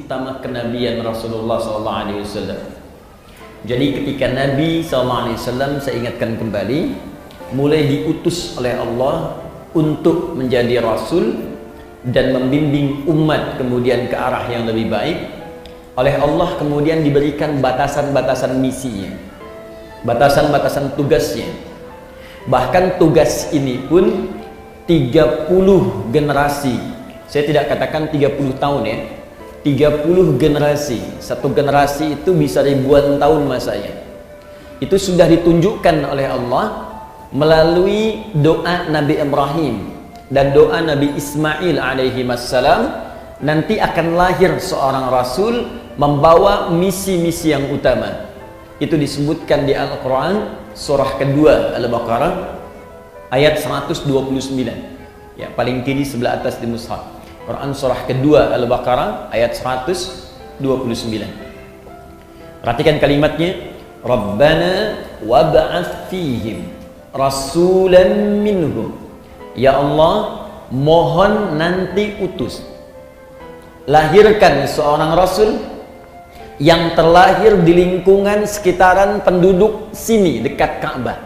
utama kenabian Rasulullah SAW. Jadi ketika Nabi SAW, saya ingatkan kembali, mulai diutus oleh Allah untuk menjadi Rasul dan membimbing umat kemudian ke arah yang lebih baik, oleh Allah kemudian diberikan batasan-batasan misinya, batasan-batasan tugasnya. Bahkan tugas ini pun 30 generasi, saya tidak katakan 30 tahun ya, 30 generasi. Satu generasi itu bisa ribuan tahun masanya. Itu sudah ditunjukkan oleh Allah melalui doa Nabi Ibrahim dan doa Nabi Ismail alaihi wassalam. Nanti akan lahir seorang Rasul membawa misi-misi yang utama. Itu disebutkan di Al-Quran surah kedua Al-Baqarah ayat 129 ya, paling kiri sebelah atas di mushaf. Quran surah kedua Al-Baqarah ayat 129. Perhatikan kalimatnya, Rabbana wab'ats fihim rasulan minhum. Ya Allah, mohon nanti utus, lahirkan seorang rasul yang terlahir di lingkungan sekitaran penduduk sini dekat Ka'bah.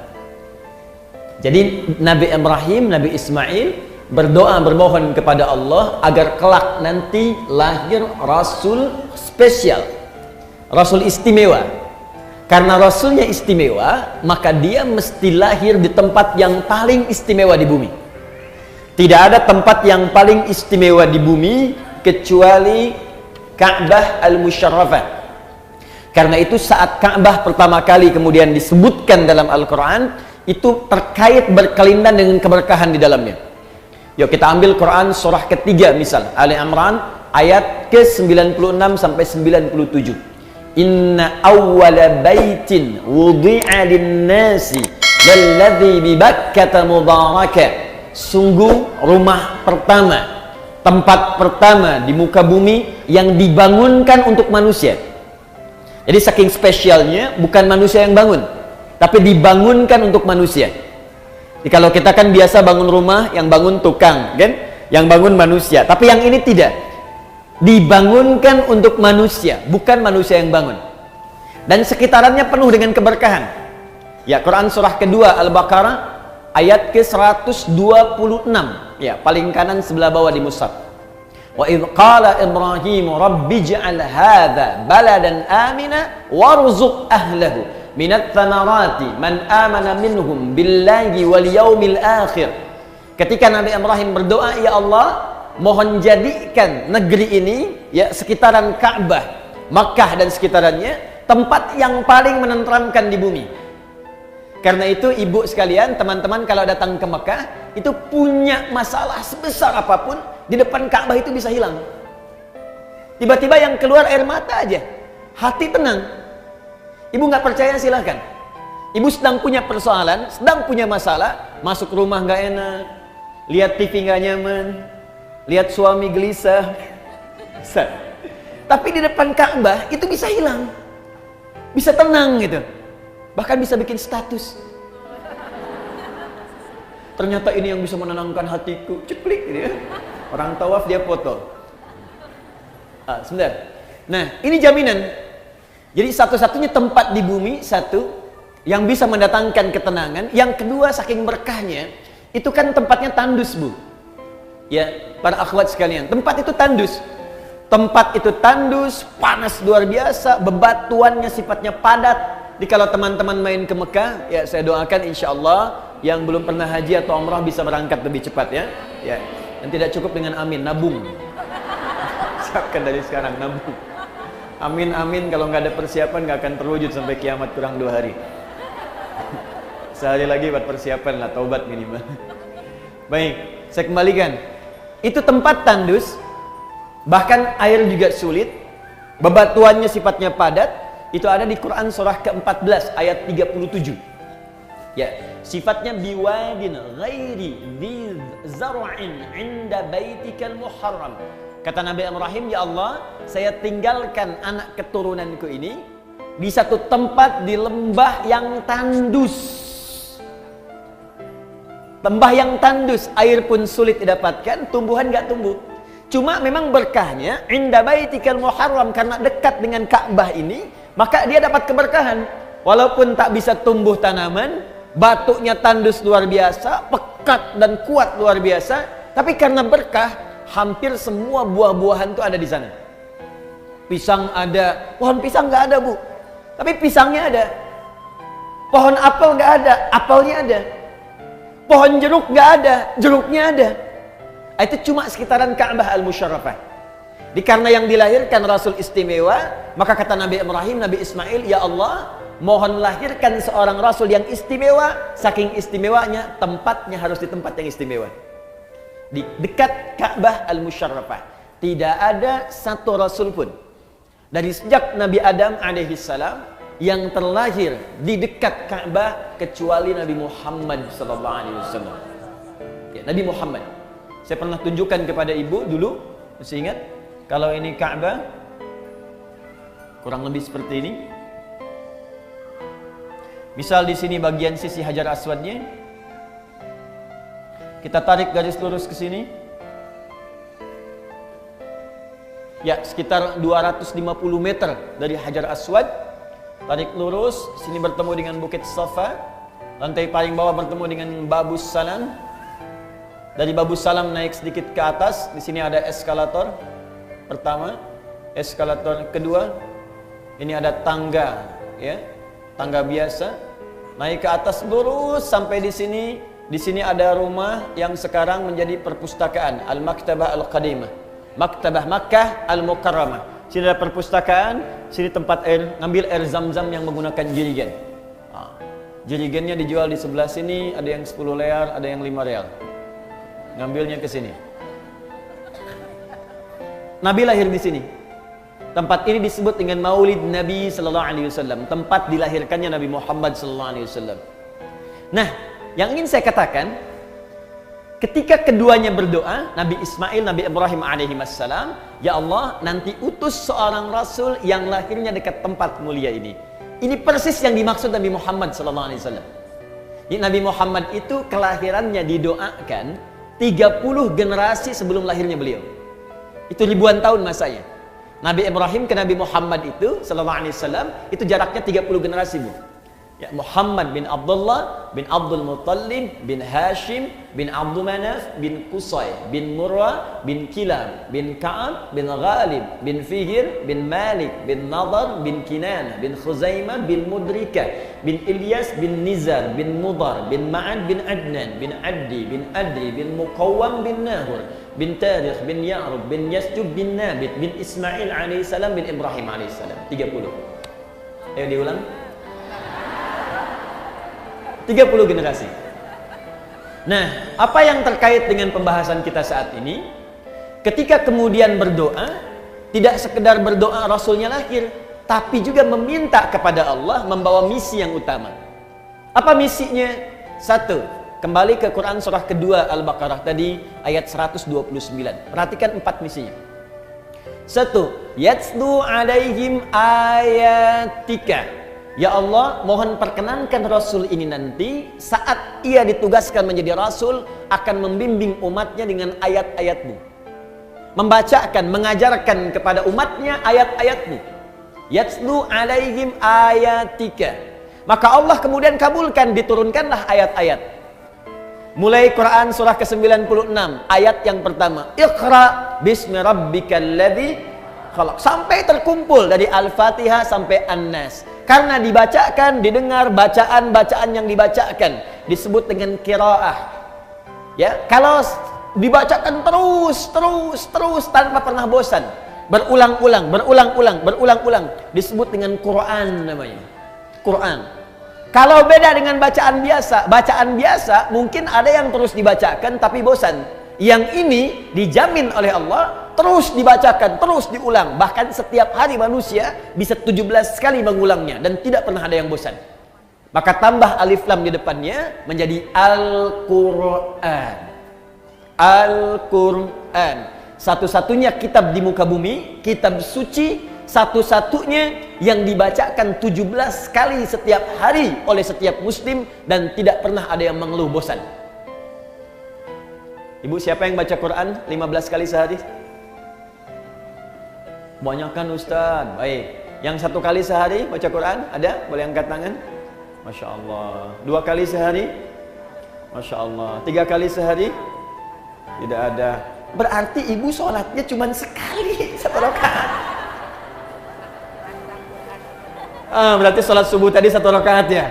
Jadi Nabi Ibrahim, Nabi Ismail berdoa bermohon kepada Allah agar kelak nanti lahir rasul spesial, rasul istimewa. Karena rasulnya istimewa, maka dia mesti lahir di tempat yang paling istimewa di bumi. Tidak ada tempat yang paling istimewa di bumi kecuali Ka'bah al-Musyarrafah. Karena itu saat Ka'bah pertama kali kemudian disebutkan dalam Al-Quran, itu terkait berkelindan dengan keberkahan di dalamnya. Yuk kita ambil Quran surah ketiga misal, Ali Imran ayat ke-96 sampai 97. Inna awwala baitin wudi'a lin-nasi lalladzi bi Bakkata mubaraka. Sungguh rumah pertama, tempat pertama di muka bumi yang dibangunkan untuk manusia. Jadi saking spesialnya, bukan manusia yang bangun, tapi dibangunkan untuk manusia. Jadi kalau kita kan biasa bangun rumah, yang bangun tukang, kan? Yang bangun manusia. Tapi yang ini tidak. Dibangunkan untuk manusia, bukan manusia yang bangun. Dan sekitarannya penuh dengan keberkahan. Ya, Quran surah kedua Al-Baqarah ayat ke-126. Ya, paling kanan sebelah bawah di mushaf. Wa idh qala Ibrahim rabbi ij'al hadha baladan amina warzuq ahlahu minat thamarati man amana minhum billahi wal yaumil akhir. Ketika Nabi Ibrahim berdoa, ya Allah, mohon jadikan negeri ini, ya sekitaran Ka'bah, Makkah dan sekitarannya, tempat yang paling menenteramkan di bumi. Karena itu ibu sekalian, teman-teman kalau datang ke Makkah, itu punya masalah sebesar apapun, di depan Ka'bah itu bisa hilang. Tiba-tiba yang keluar air mata aja, hati tenang. Ibu nggak percaya silahkan. Ibu sedang punya persoalan, sedang punya masalah, masuk rumah nggak enak, lihat TV nggak nyaman, lihat suami gelisah. Tapi di depan Ka'bah itu bisa hilang, bisa tenang gitu. Bahkan bisa bikin status. Ternyata ini yang bisa menenangkan hatiku, ceplik gitu ya. Orang tawaf dia foto. Sebentar. Nah, ini jaminan. Jadi satu-satunya tempat di bumi, satu yang bisa mendatangkan ketenangan. Yang kedua, saking berkahnya, itu kan tempatnya tandus, Bu. Ya, para akhwat sekalian, tempat itu tandus. Tempat itu tandus, panas luar biasa, bebatuannya sifatnya padat. Jadi kalau teman-teman main ke Mekah, ya saya doakan insya Allah yang belum pernah haji atau umrah bisa berangkat lebih cepat ya. Ya. Dan tidak cukup dengan amin, nabung. Siapkan dari sekarang, nabung. Amin, amin, kalau nggak ada persiapan nggak akan terwujud sampai kiamat kurang 2 hari. Sehari lagi buat persiapan lah, taubat minimal. Baik, saya kembalikan. Itu tempat tandus, bahkan air juga sulit, bebatuannya sifatnya padat. Itu ada di Quran surah ke-14 ayat 37. Ya, sifatnya biwadin ghairi dhi zar'in 'inda baitikal muharram. Kata Nabi Ibrahim, ya Allah, saya tinggalkan anak keturunanku ini di satu tempat di lembah yang tandus. Lembah yang tandus, air pun sulit didapatkan, tumbuhan nggak tumbuh. Cuma memang berkahnya inda baitikal muharram, karena dekat dengan Ka'bah ini, maka dia dapat keberkahan. Walaupun tak bisa tumbuh tanaman, batuknya tandus luar biasa, pekat dan kuat luar biasa, tapi karena berkah, hampir semua buah-buahan itu ada di sana. Pisang ada, pohon pisang nggak ada bu, tapi pisangnya ada. Pohon apel nggak ada, apelnya ada. Pohon jeruk nggak ada, jeruknya ada. Itu cuma sekitaran Ka'bah Al-Musyarrafah. Karena yang dilahirkan Rasul istimewa, maka kata Nabi Ibrahim, Nabi Ismail, ya Allah, mohon lahirkan seorang Rasul yang istimewa. Saking istimewanya, tempatnya harus di tempat yang istimewa, di dekat Ka'bah Al-Musyarrafah. Tidak ada satu Rasul pun dari sejak Nabi Adam alaihissalam yang terlahir di dekat Ka'bah kecuali Nabi Muhammad sallallahu alaihi wasallam. Ya, Nabi Muhammad. Saya pernah tunjukkan kepada ibu dulu, masih ingat? Kalau ini Ka'bah, kurang lebih seperti ini. Misal di sini bagian sisi Hajar Aswadnya, kita tarik garis lurus ke sini. Ya, sekitar 250 meter dari Hajar Aswad. Tarik lurus, sini bertemu dengan Bukit Safa. Lantai paling bawah bertemu dengan Babus Salam. Dari Babus Salam naik sedikit ke atas, di sini ada eskalator pertama, eskalator kedua. Ini ada tangga, ya, tangga biasa. Naik ke atas lurus sampai di sini. Di sini ada rumah yang sekarang menjadi perpustakaan, Al-Maktabah Al-Qadimah, Maktabah Makkah Al-Mukarramah. Sini ada perpustakaan, sini tempat air, ngambil air zam-zam yang menggunakan jerigen. Jerigennya dijual di sebelah sini, ada yang 10 lear, ada yang 5 real. Ngambilnya ke sini. Nabi lahir di sini. Tempat ini disebut dengan Maulid Nabi sallallahu alaihi wasallam, tempat dilahirkannya Nabi Muhammad sallallahu alaihi wasallam. Nah, yang ingin saya katakan, ketika keduanya berdoa, Nabi Ismail, Nabi Ibrahim alaihi wassalam, ya Allah, nanti utus seorang rasul yang lahirnya dekat tempat mulia ini. Ini persis yang dimaksud Nabi Muhammad sallallahu alaihi wasallam. Nabi Muhammad itu kelahirannya didoakan 30 generasi sebelum lahirnya beliau. Itu ribuan tahun masanya. Nabi Ibrahim ke Nabi Muhammad itu sallallahu alaihi wasallam itu jaraknya 30 generasi, Bu. Ya, Muhammad bin Abdullah bin Abdul Muttalib bin Hashim bin Abdul Manaf bin Qusay bin Murrah bin Kilab bin Ka'ab bin Ghalib bin Fihir bin Malik bin Nadar bin Kinana bin Khuzaimah bin Mudrika bin Ilyas bin Nizar bin Mudar bin Ma'ad bin Adnan bin Addi bin Adri bin Muqawwam bin Nahur bin Tarikh bin Ya'rub bin Yasjub bin Nabit bin Ismail alaihissalam bin Ibrahim alaihissalam. 30. Ayo diulang. 30 generasi. Nah, apa yang terkait dengan pembahasan kita saat ini? Ketika kemudian berdoa, tidak sekedar berdoa Rasulnya lahir, tapi juga meminta kepada Allah, membawa misi yang utama. Apa misinya? Satu, kembali ke Quran surah kedua Al-Baqarah tadi, ayat 129. Perhatikan 4 misinya. Satu, yatslu alaihim ayatika. Ya Allah, mohon perkenankan Rasul ini nanti saat ia ditugaskan menjadi Rasul akan membimbing umatnya dengan ayat-ayatmu, membacakan, mengajarkan kepada umatnya ayat-ayatmu. Yatslu alaihim ayatika. Maka Allah kemudian kabulkan, diturunkanlah ayat-ayat. Mulai Quran surah ke-96 ayat yang pertama, Iqra bismi rabbikal ladzi khalaq, sampai terkumpul dari Al-Fatihah sampai An-Nas. Karena dibacakan, didengar bacaan-bacaan yang dibacakan disebut dengan qiraah. Ya, kalau dibacakan terus tanpa pernah bosan, berulang-ulang disebut dengan Quran namanya. Quran. Kalau beda dengan bacaan biasa mungkin ada yang terus dibacakan tapi bosan. Yang ini dijamin oleh Allah terus dibacakan, terus diulang. Bahkan setiap hari manusia bisa 17 kali mengulangnya dan tidak pernah ada yang bosan. Maka tambah alif lam di depannya menjadi Al-Quran. Al-Quran. Satu-satunya kitab di muka bumi, kitab suci, satu-satunya yang dibacakan 17 kali setiap hari oleh setiap muslim dan tidak pernah ada yang mengeluh bosan. Ibu, siapa yang baca Quran 15 kali sehari? Kebanyakan Ustaz. Baik. Yang 1 kali sehari baca Quran ada? Boleh angkat tangan? Masya Allah. 2 kali sehari? Masya Allah. 3 kali sehari? Tidak ada. Berarti ibu sholatnya cuma sekali 1 rakaat. Berarti sholat subuh tadi 1 rakaat ya?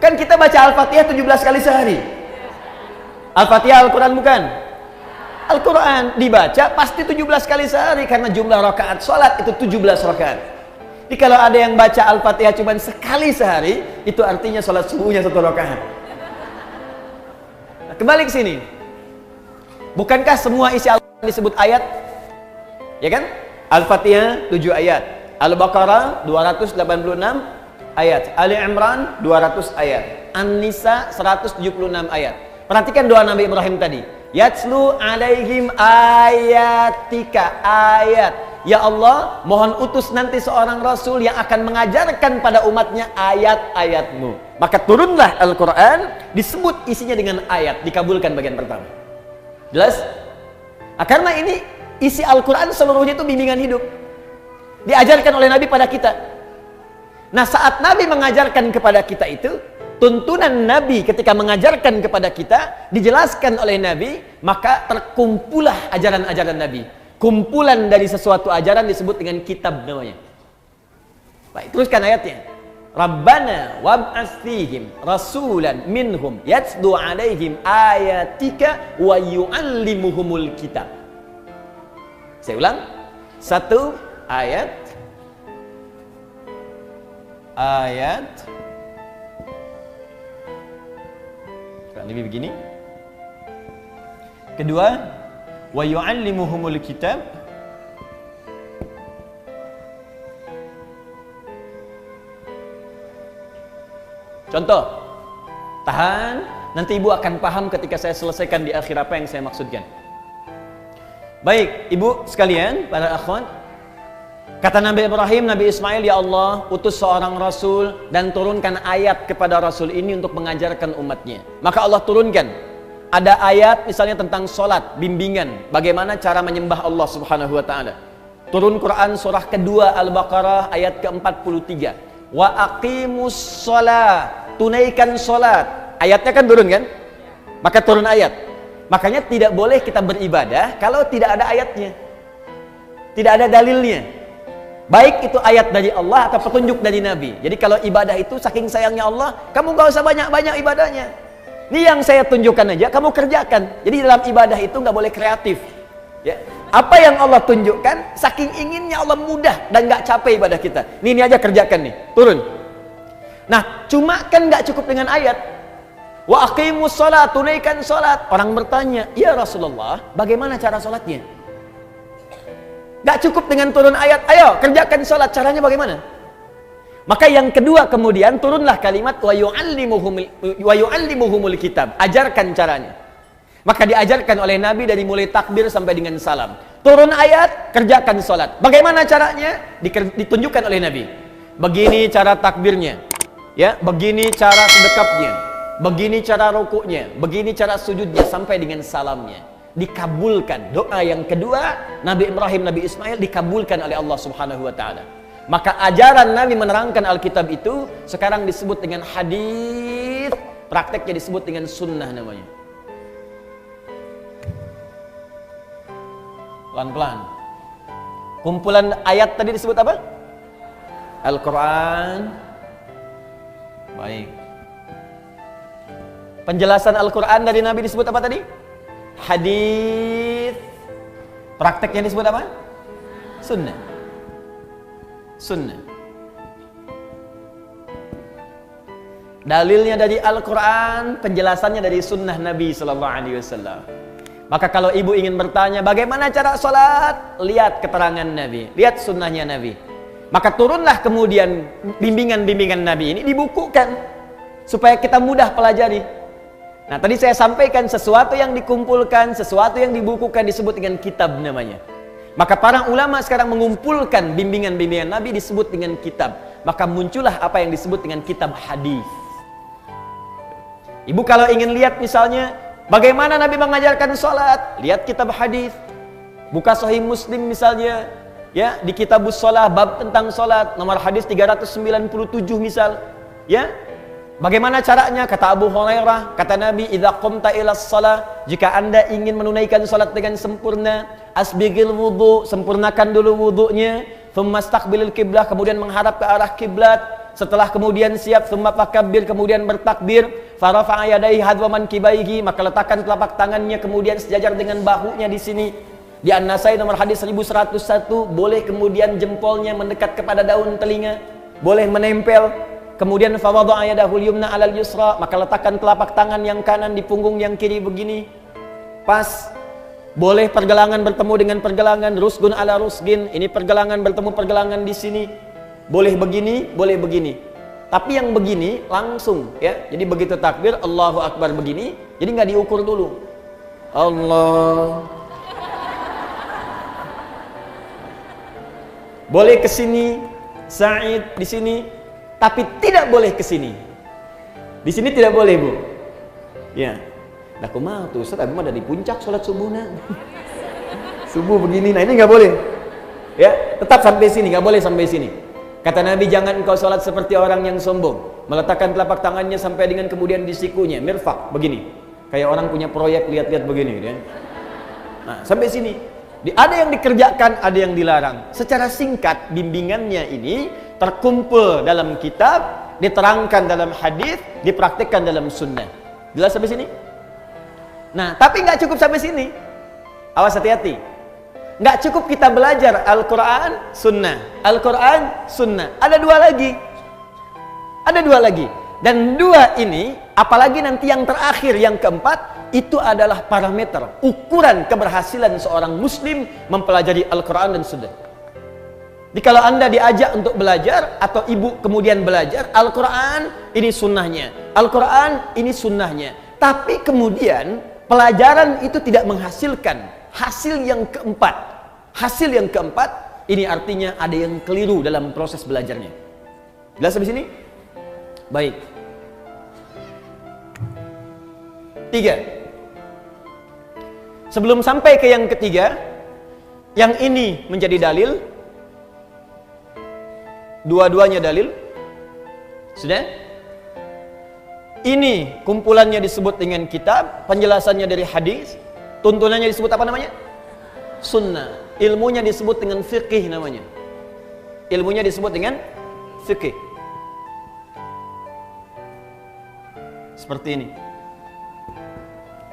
Kan kita baca Al-Fatihah 17 kali sehari. Al-Fatihah Al-Quran bukan? Al-Quran dibaca pasti 17 kali sehari karena jumlah rakaat sholat itu 17 rakaat. Jadi kalau ada yang baca Al-Fatihah cuma sekali sehari, itu artinya sholat subuhnya 1 rakaat. Nah, kembali ke sini. Bukankah semua isi Al-Quran disebut ayat? Ya kan? Al-Fatihah 7 ayat, Al-Baqarah 286 ayat, Ali Imran 200 ayat, An-Nisa 176 ayat. Perhatikan doa Nabi Ibrahim tadi. Yatslu alaihim ayatika, ayat. Ya Allah, mohon utus nanti seorang Rasul yang akan mengajarkan pada umatnya ayat-ayatmu. Maka turunlah Al-Quran, disebut isinya dengan ayat, dikabulkan bagian pertama. Jelas? Nah, karena ini isi Al-Quran seluruhnya itu bimbingan hidup. Diajarkan oleh Nabi pada kita. Nah, saat Nabi mengajarkan kepada kita itu, tuntunan Nabi ketika mengajarkan kepada kita, dijelaskan oleh Nabi, maka terkumpulah ajaran-ajaran Nabi. Kumpulan dari sesuatu ajaran disebut dengan kitab namanya. Baik, teruskan ayatnya. Rabbana wab'ats fihim rasulan minhum yatslu alaihim ayatika wa yu'allimuhumul kitab. Saya ulang. 1 ayat. Lebih begini. Kedua, wa yu'allimuhumul kitab. Contoh. Tahan, nanti ibu akan paham ketika saya selesaikan di akhir apa yang saya maksudkan. Baik, ibu sekalian, para akhwat. Kata Nabi Ibrahim, Nabi Ismail, ya Allah, utus seorang Rasul dan turunkan ayat kepada Rasul ini untuk mengajarkan umatnya. Maka Allah turunkan. Ada ayat misalnya tentang sholat, bimbingan. Bagaimana cara menyembah Allah subhanahu wa ta'ala. Turun Quran surah kedua Al-Baqarah ayat ke-43. Wa aqimus sholat. Tunaikan sholat. Ayatnya kan turun kan? Maka turun ayat. Makanya tidak boleh kita beribadah kalau tidak ada ayatnya. Tidak ada dalilnya. Baik itu ayat dari Allah atau petunjuk dari Nabi. Jadi kalau ibadah itu saking sayangnya Allah, kamu gak usah banyak-banyak ibadahnya. Ini yang saya tunjukkan aja, kamu kerjakan. Jadi dalam ibadah itu gak boleh kreatif. Ya. Apa yang Allah tunjukkan, saking inginnya Allah mudah dan gak capek ibadah kita. Ini aja kerjakan nih, turun. Nah, cuma kan gak cukup dengan ayat. Wa aqimus sholat, tunaikan sholat. Orang bertanya, ya Rasulullah, bagaimana cara sholatnya? Gak cukup dengan turun ayat, ayo kerjakan sholat, caranya bagaimana? Maka yang kedua kemudian turunlah kalimat wa yu'allimuhumul kitab, ajarkan caranya. Maka diajarkan oleh Nabi dari mulai takbir sampai dengan salam. Turun ayat, kerjakan sholat. Bagaimana caranya? Ditunjukkan oleh Nabi. Begini cara takbirnya, ya, begini cara sedekapnya, begini cara rukuknya, begini cara sujudnya sampai dengan salamnya. Dikabulkan. Doa yang kedua Nabi Ibrahim, Nabi Ismail dikabulkan oleh Allah subhanahu wa ta'ala. Maka ajaran Nabi menerangkan Alkitab itu sekarang disebut dengan hadis, prakteknya disebut dengan sunnah namanya. Pelan-pelan. Kumpulan ayat tadi disebut apa? Al-Quran. Baik. Penjelasan Al-Quran dari Nabi disebut apa tadi? Hadis. Prakteknya disebut apa? Sunnah. Sunnah. Dalilnya dari Al-Quran, penjelasannya dari sunnah Nabi Sallallahu Alaihi Wasallam. Maka kalau ibu ingin bertanya bagaimana cara sholat, lihat keterangan Nabi, lihat sunnahnya Nabi. Maka turunlah kemudian bimbingan-bimbingan Nabi ini dibukukan supaya kita mudah pelajari. Nah, tadi saya sampaikan sesuatu yang dikumpulkan, sesuatu yang dibukukan disebut dengan kitab namanya. Maka para ulama sekarang mengumpulkan bimbingan-bimbingan Nabi disebut dengan kitab. Maka muncullah apa yang disebut dengan kitab hadis. Ibu kalau ingin lihat misalnya bagaimana Nabi mengajarkan sholat, lihat kitab hadis. Buka Sahih Muslim misalnya, ya, di Kitabus Shalah bab tentang salat, nomor hadis 397 misal, ya. Bagaimana caranya? Kata Abu Hurairah, kata Nabi, "Idza qumta ilas shalah," jika Anda ingin menunaikan salat dengan sempurna, asbigil wudu, sempurnakan dulu wudunya, thumma istaqbilil qiblah, kemudian menghadap ke arah kiblat. Setelah kemudian siap, thumma fakabbir, kemudian bertakbir, farafa'a yadayhi hadwa mankibaihi, maka letakkan telapak tangannya kemudian sejajar dengan bahunya di sini. Di An-Nasai nomor hadis 1101, boleh kemudian jempolnya mendekat kepada daun telinga, boleh menempel. Kemudian fawadha'a yadahul yumna 'alal yusra, maka letakkan telapak tangan yang kanan di punggung yang kiri begini. Pas. Boleh pergelangan bertemu dengan pergelangan, rusgun ala rusgin, ini pergelangan bertemu pergelangan di sini. Boleh begini, boleh begini. Tapi yang begini langsung, ya. Jadi begitu takbir Allahu Akbar begini, jadi nggak diukur dulu. Allah. Boleh ke sini, Sa'id di sini, tapi tidak boleh ke sini. Di sini tidak boleh, Bu. Ya. Nah, kumaha tuh Ustaz, abis mah dari puncak sholat subuhna. Subuh begini, nah ini nggak boleh. Ya, tetap sampai sini, nggak boleh sampai sini. Kata Nabi, jangan engkau sholat seperti orang yang sombong, meletakkan telapak tangannya sampai dengan kemudian di sikunya, mirfaq, begini. Kayak orang punya proyek, lihat-lihat begini, gitu ya. Nah, sampai sini. Ada yang dikerjakan, ada yang dilarang. Secara singkat, bimbingannya ini terkumpul dalam kitab, diterangkan dalam hadis, dipraktikkan dalam sunnah. Jelas sampai sini? Nah, tapi nggak cukup sampai sini. Awas, hati-hati. Nggak cukup kita belajar Al-Quran, Sunnah. Al-Quran, Sunnah. Ada dua lagi. Ada dua lagi. Dan dua ini, apalagi nanti yang terakhir, yang keempat, itu adalah parameter, ukuran keberhasilan seorang muslim mempelajari Al-Quran dan Sunnah. Jadi kalau Anda diajak untuk belajar, atau ibu kemudian belajar, Al-Quran ini sunnahnya, Al-Quran ini sunnahnya. Tapi kemudian pelajaran itu tidak menghasilkan hasil yang keempat. Hasil yang keempat, ini artinya ada yang keliru dalam proses belajarnya. Jelas sampai sini? Baik. 3. Sebelum sampai ke yang ketiga, yang ini menjadi dalil, dua-duanya dalil. Sudah? Ini kumpulannya disebut dengan kitab, penjelasannya dari hadis, tuntunannya disebut apa namanya? Sunnah. Ilmunya disebut dengan fiqih namanya. Ilmunya disebut dengan fiqih. Seperti ini.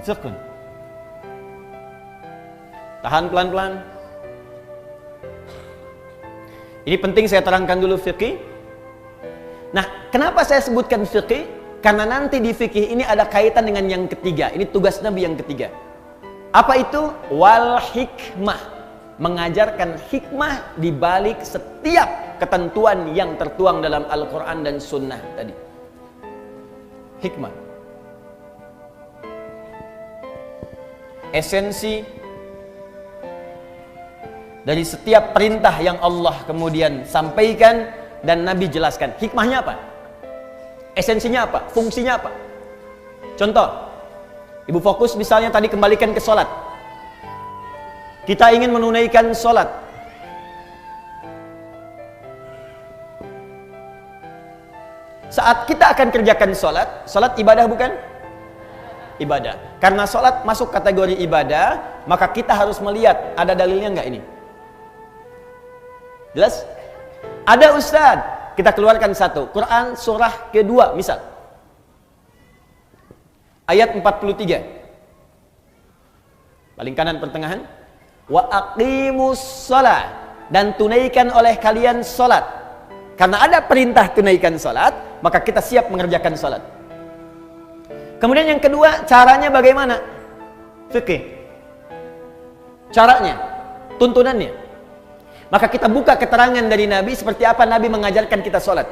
Fiqh. Tahan pelan-pelan. Ini penting saya terangkan dulu fiqih. Nah, kenapa saya sebutkan fiqih? Karena nanti di fikih ini ada kaitan dengan yang ketiga. Ini tugas Nabi yang ketiga. Apa itu? Wal hikmah. Mengajarkan hikmah di balik setiap ketentuan yang tertuang dalam Al-Quran dan Sunnah tadi. Hikmah. Esensi dari setiap perintah yang Allah kemudian sampaikan dan Nabi jelaskan. Hikmahnya apa? Esensinya apa? Fungsinya apa? Contoh, ibu fokus misalnya tadi kembalikan ke sholat. Kita ingin menunaikan sholat. Saat kita akan kerjakan sholat, sholat ibadah bukan? Ibadah. Karena sholat masuk kategori ibadah, maka kita harus melihat ada dalilnya enggak ini? Jelas? Ada ustadz, kita keluarkan satu. Quran surah kedua misal. Ayat 43. Paling kanan pertengahan. Wa aqimus shalah, dan tunaikan oleh kalian salat. Karena ada perintah tunaikan salat, maka kita siap mengerjakan salat. Kemudian yang kedua, caranya bagaimana? Fikih. Caranya, tuntunannya. Maka kita buka keterangan dari Nabi seperti apa Nabi mengajarkan kita salat.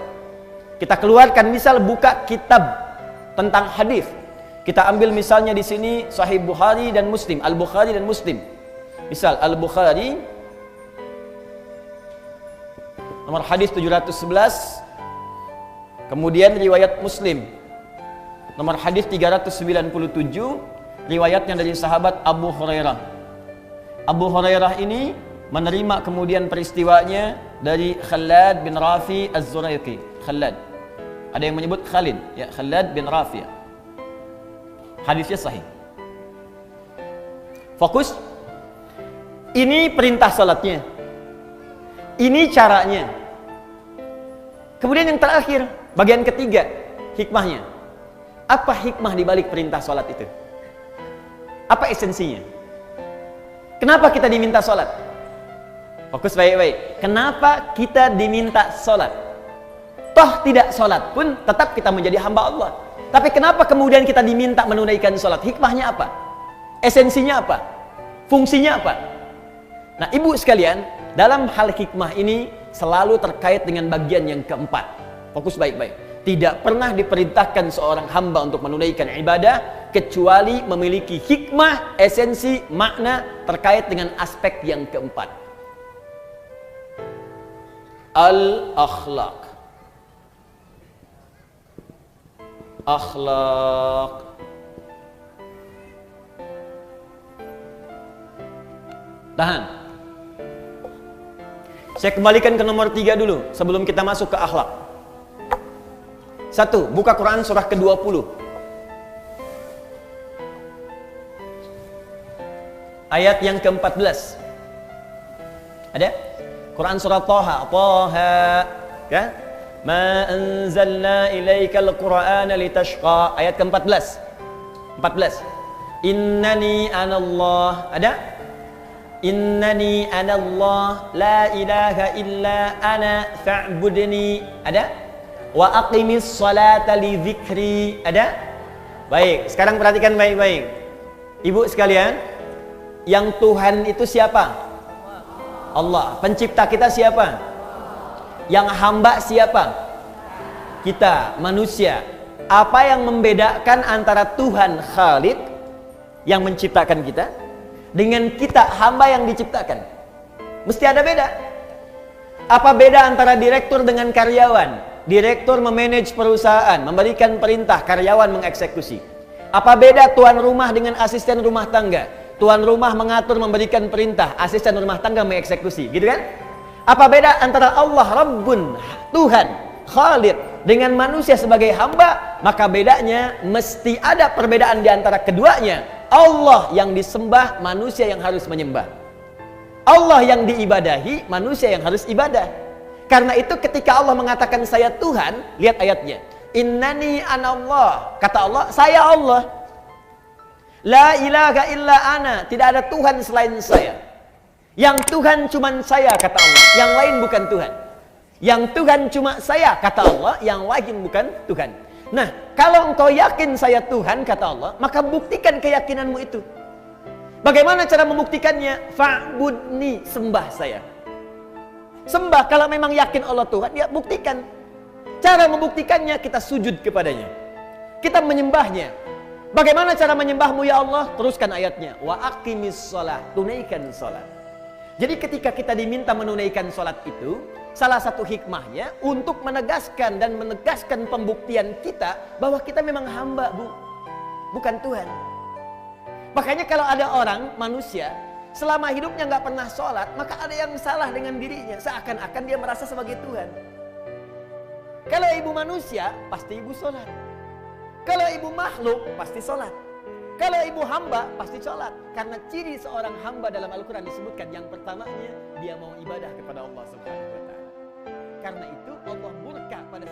Kita keluarkan misal buka kitab tentang hadis. Kita ambil misalnya di sini Sahih Bukhari dan Muslim, Al-Bukhari dan Muslim. Misal Al-Bukhari nomor hadis 711, kemudian riwayat Muslim nomor hadis 397, riwayatnya dari sahabat Abu Hurairah. Abu Hurairah ini menerima kemudian peristiwanya dari Khalad bin Rafi Az-Zuraiqi. Khalad. Ada yang menyebut Khalid, ya, Khalad bin Rafi. Hadisnya sahih. Fokus. Ini perintah salatnya. Ini caranya. Kemudian yang terakhir, bagian ketiga, hikmahnya. Apa hikmah di balik perintah salat itu? Apa esensinya? Kenapa kita diminta salat? Fokus baik-baik. Kenapa kita diminta salat? Toh tidak salat pun tetap kita menjadi hamba Allah. Tapi kenapa kemudian kita diminta menunaikan salat? Hikmahnya apa? Esensinya apa? Fungsinya apa? Nah, ibu sekalian, dalam hal hikmah ini selalu terkait dengan bagian yang keempat. Fokus baik-baik. Tidak pernah diperintahkan seorang hamba untuk menunaikan ibadah kecuali memiliki hikmah, esensi, makna terkait dengan aspek yang keempat. Al-akhlaq. Akhlaq. Tahan. Saya kembalikan ke nomor 3 dulu sebelum kita masuk ke akhlak. 1. Buka Quran surah ke-20. Ayat yang ke-14. Ada? Quran surah Taha. Taha. Kan? Ma anzalna ilaikal Qur'ana litashqa. Ayat ke-14. 14. Innani anallah. Ada? Innani anallah la ilaha illa ana fa'budni. Ada? Wa aqimis salata li dzikri. Ada? Baik, sekarang perhatikan baik-baik. Ibu sekalian, yang Tuhan itu siapa? Allah. Pencipta kita siapa? Yang hamba siapa? Kita, manusia. Apa yang membedakan antara Tuhan Khalik yang menciptakan kita dengan kita hamba yang diciptakan? Mesti ada beda. Apa beda antara direktur dengan karyawan? Direktur memanage perusahaan, memberikan perintah, karyawan mengeksekusi. Apa beda tuan rumah dengan asisten rumah tangga? Tuan rumah mengatur, memberikan perintah, asisten rumah tangga mengeksekusi, gitu kan? Apa beda antara Allah Rabbun, Tuhan, Khalid, dengan manusia sebagai hamba? Maka bedanya mesti ada perbedaan di antara keduanya. Allah yang disembah, manusia yang harus menyembah. Allah yang diibadahi, manusia yang harus ibadah. Karena itu ketika Allah mengatakan saya Tuhan, lihat ayatnya. Innani anallah. Kata Allah, saya Allah. La ilaha illa ana. Tidak ada Tuhan selain saya. Yang Tuhan cuma saya, kata Allah. Yang lain bukan Tuhan. Yang Tuhan cuma saya, kata Allah. Yang lain bukan Tuhan. Nah, kalau engkau yakin saya Tuhan, kata Allah, maka buktikan keyakinanmu itu. Bagaimana cara membuktikannya? Fa'budni, sembah saya. Sembah, kalau memang yakin Allah Tuhan, ya buktikan. Cara membuktikannya, kita sujud kepadanya. Kita menyembahnya. Bagaimana cara menyembahmu ya Allah? Teruskan ayatnya. Wa aqimis sholat, tunaikan sholat. Jadi ketika kita diminta menunaikan sholat itu, salah satu hikmahnya untuk menegaskan dan menegaskan pembuktian kita bahwa kita memang hamba, bukan Tuhan. Makanya kalau ada orang, manusia, selama hidupnya nggak pernah sholat, maka ada yang salah dengan dirinya. Seakan-akan dia merasa sebagai Tuhan. Kalau ibu manusia, pasti ibu sholat. Kalau ibu makhluk, pasti sholat. Kalau ibu hamba, pasti sholat. Karena ciri seorang hamba dalam Al-Quran disebutkan, yang pertamanya, dia mau ibadah kepada Allah Subhanahu wa Ta'ala. Karena itu Allah murka pada